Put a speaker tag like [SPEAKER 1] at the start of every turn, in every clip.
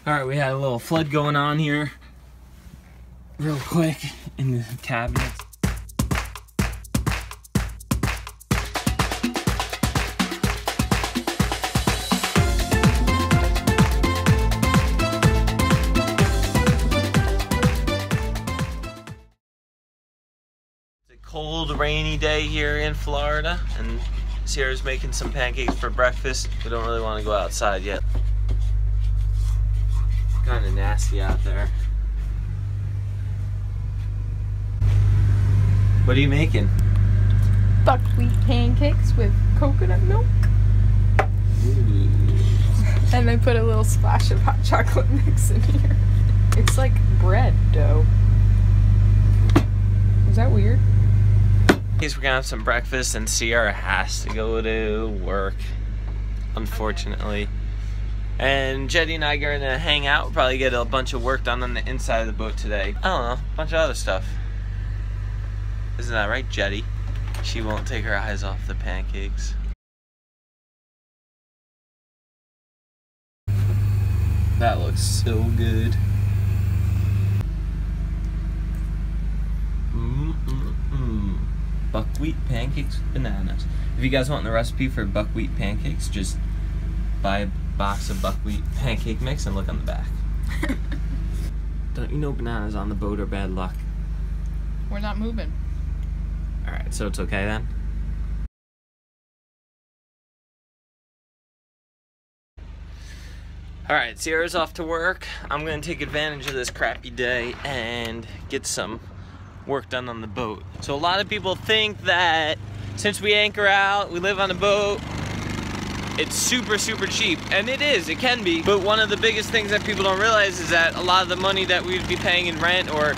[SPEAKER 1] Alright, we had a little flood going on here real quick in the cabinets. It's a cold, rainy day here in Florida, and Sierra's making some pancakes for breakfast. We don't really want to go outside yet. Kind of nasty out there. What are you making?
[SPEAKER 2] Buckwheat pancakes with coconut milk.
[SPEAKER 1] Ooh. And
[SPEAKER 2] I put a little splash of hot chocolate mix in here. It's like bread dough. Is that weird?
[SPEAKER 1] We're gonna have some breakfast, and Sierra has to go to work, unfortunately. And Jetty and I are gonna hang out. We'll probably get a bunch of work done on the inside of the boat today. I don't know, a bunch of other stuff. Isn't that right, Jetty? She won't take her eyes off the pancakes. That looks so good. Buckwheat pancakes with bananas. If you guys want the recipe for buckwheat pancakes, just buy a box of buckwheat pancake mix and look on the back. Don't you know bananas on the boat are bad luck?
[SPEAKER 2] We're not moving.
[SPEAKER 1] Alright, so it's okay then? Alright, Sierra's off to work. I'm gonna take advantage of this crappy day and get some work done on the boat. So a lot of people think that since we anchor out, we live on a boat, it's super cheap, and it is, it can be, but one of the biggest things that people don't realize is that a lot of the money that we'd be paying in rent or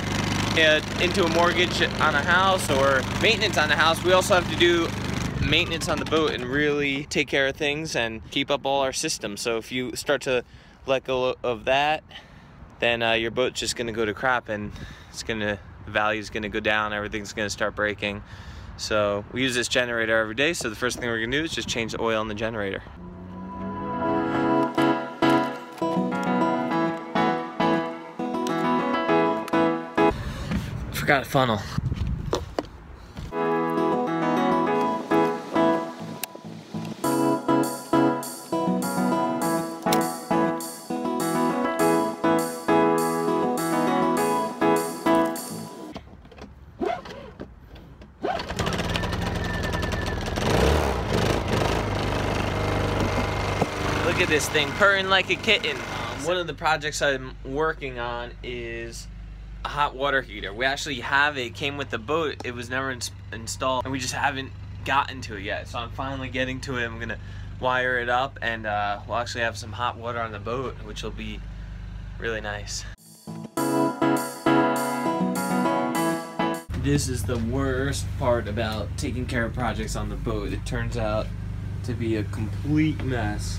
[SPEAKER 1] into a mortgage on a house or maintenance on a house, we also have to do maintenance on the boat and really take care of things and keep up all our systems. So if you start to let go of that, then your boat's just gonna go to crap, and the value's gonna go down, everything's gonna start breaking. So we use this generator every day, so the first thing we're gonna do is just change the oil in the generator. Forgot a funnel. Look at this thing purring like a kitten. One of the projects I'm working on is a hot water heater. We actually have it, came with the boat. It was never installed, and we just haven't gotten to it yet. So I'm finally getting to it. I'm gonna wire it up, and we'll actually have some hot water on the boat, which will be really nice. This is the worst part about taking care of projects on the boat. It turns out to be a complete mess,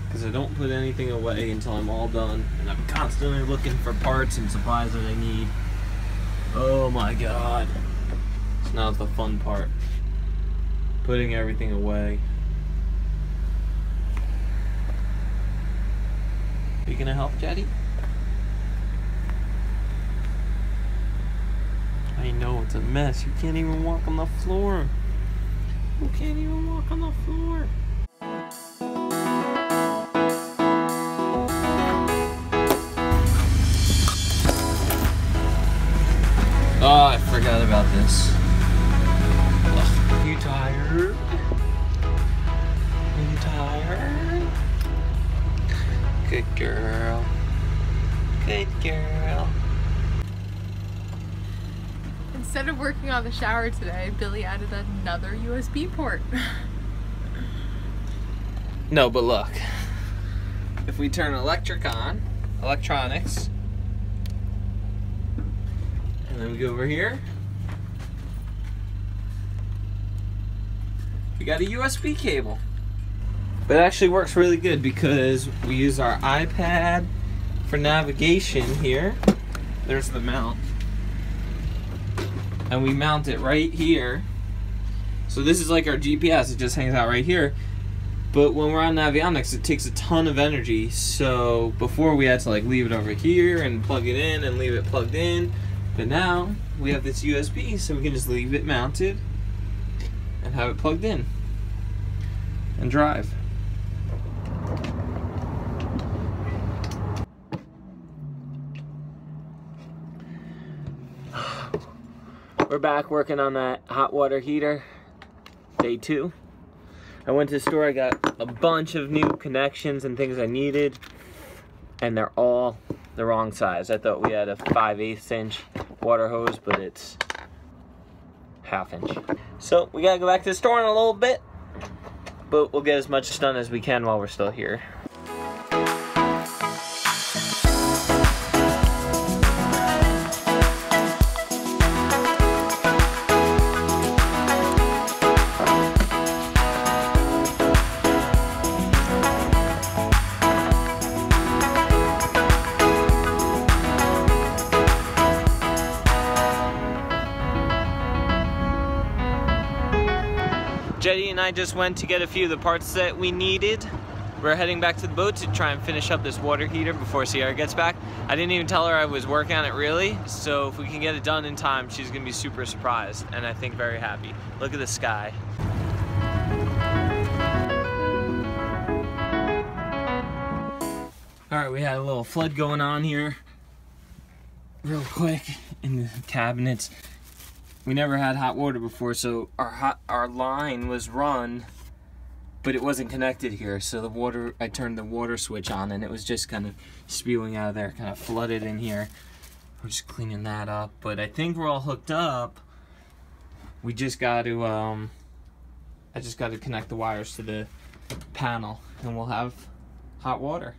[SPEAKER 1] because I don't put anything away until I'm all done, and I'm constantly looking for parts and supplies that I need. Oh my god. It's not the fun part. Putting everything away. Are you gonna help, Jetty? I know, it's a mess. You can't even walk on the floor. You can't even walk on the floor. Oh, I forgot about this. Ugh. You tired? Are you tired? Good girl. Good girl.
[SPEAKER 2] Instead of working on the shower today, Billy added another USB port.
[SPEAKER 1] No, but look. If we turn electronics, and then we go over here, we got a USB cable. But it actually works really good because we use our iPad for navigation here. There's the mount. And we mount it right here. So this is like our GPS, it just hangs out right here. But when we're on avionics, it takes a ton of energy. So before we had to like leave it over here and plug it in and leave it plugged in. But now we have this USB, so we can just leave it mounted and have it plugged in and drive. We're back working on that hot water heater, day 2. I went to the store, I got a bunch of new connections and things I needed, and they're all the wrong size. I thought we had a 5/8 inch water hose, but it's 1/2 inch. So we gotta go back to the store in a little bit, but we'll get as much done as we can while we're still here. Jetty and I just went to get a few of the parts that we needed. We're heading back to the boat to try and finish up this water heater before Sierra gets back. I didn't even tell her I was working on it really, so if we can get it done in time, she's gonna be super surprised and I think very happy. Look at the sky. All right, we had a little flood going on here real quick in the cabinets. We never had hot water before, so our line was run, but it wasn't connected here. So the water, I turned the water switch on, and it was just kind of spewing out of there, kind of flooded in here. We're just cleaning that up, but I think we're all hooked up. We just got to, I just got to connect the wires to the panel, and we'll have hot water.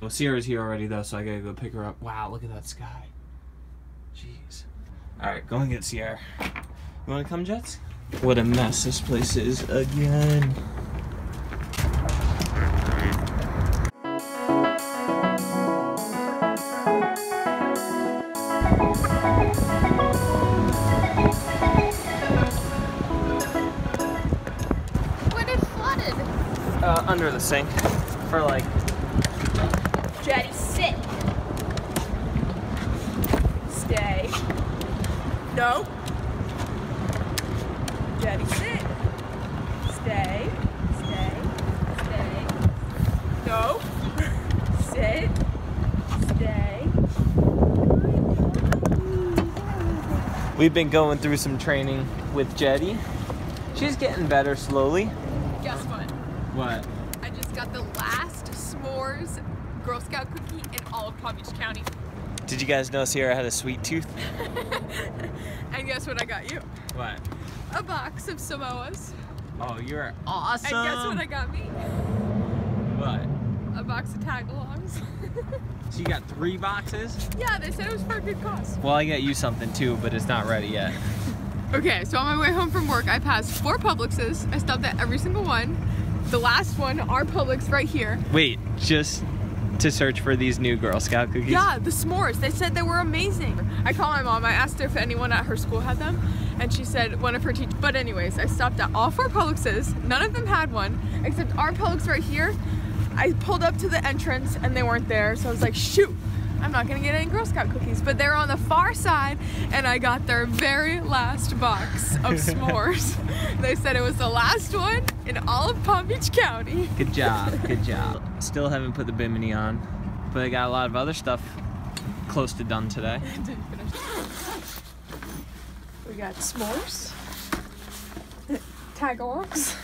[SPEAKER 1] Well, Sierra's here already though, so I gotta go pick her up. Wow, look at that sky. Jeez. Alright, go and get Sierra. You wanna come, Jets? What a mess this place is again.
[SPEAKER 2] When it flooded?
[SPEAKER 1] Under the sink. For like...
[SPEAKER 2] Jetty, sit. Stay. No. Jetty, sit. Stay. Stay. Stay. No. Sit. Stay.
[SPEAKER 1] We've been going through some training with Jetty. She's getting better slowly.
[SPEAKER 2] Guess what?
[SPEAKER 1] What?
[SPEAKER 2] I just got the last s'mores Girl Scout cookie in all of Palm Beach County.
[SPEAKER 1] Did you guys know Sierra had a sweet tooth?
[SPEAKER 2] And guess what I got you?
[SPEAKER 1] What?
[SPEAKER 2] A box of Samoas.
[SPEAKER 1] Oh, you're awesome!
[SPEAKER 2] And guess what I got me?
[SPEAKER 1] What?
[SPEAKER 2] A box of tag-alongs.
[SPEAKER 1] So you got 3 boxes?
[SPEAKER 2] Yeah, they said it was for a good cause.
[SPEAKER 1] Well, I got you something too, but it's not ready yet.
[SPEAKER 2] Okay, so on my way home from work, I passed 4 Publixes. I stopped at every single one. The last one, our Publix right here.
[SPEAKER 1] Wait, just to search for these new Girl Scout cookies?
[SPEAKER 2] Yeah, the s'mores. They said they were amazing. I called my mom. I asked her if anyone at her school had them, and she said one of her teachers. But anyways, I stopped at all 4 Publixes. None of them had one, except our Publix right here. I pulled up to the entrance, and they weren't there, so I was like, shoot. I'm not gonna get any Girl Scout cookies, but they're on the far side, and I got their very last box of s'mores. They said it was the last one in all of Palm Beach County.
[SPEAKER 1] Good job, good job. Still haven't put the bimini on, but I got a lot of other stuff close to done today.
[SPEAKER 2] Didn't finish. We got s'mores, tag-alongs,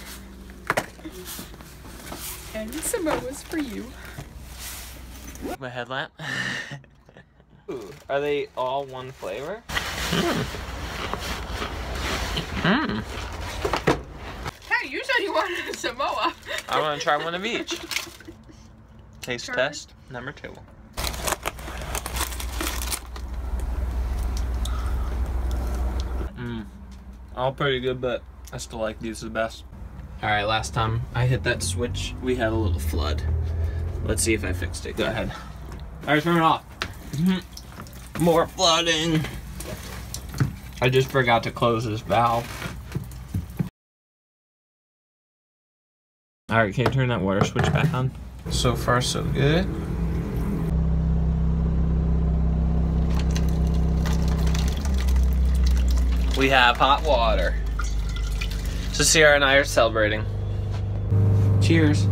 [SPEAKER 2] and Samoas for you.
[SPEAKER 1] My headlamp. Ooh, are they all one flavor? Mm.
[SPEAKER 2] Hey, you said you wanted a Samoa.
[SPEAKER 1] I want to try one of each. Taste
[SPEAKER 2] Sure.
[SPEAKER 1] test number 2. All pretty good, but I still like these the best. All right, last time I hit that switch, we had a little flood. Let's see if I fixed it. Go ahead. All right, turn it off. More flooding. I just forgot to close this valve. All right, can you turn that water switch back on? So far, so good. We have hot water. So Sierra and I are celebrating. Cheers.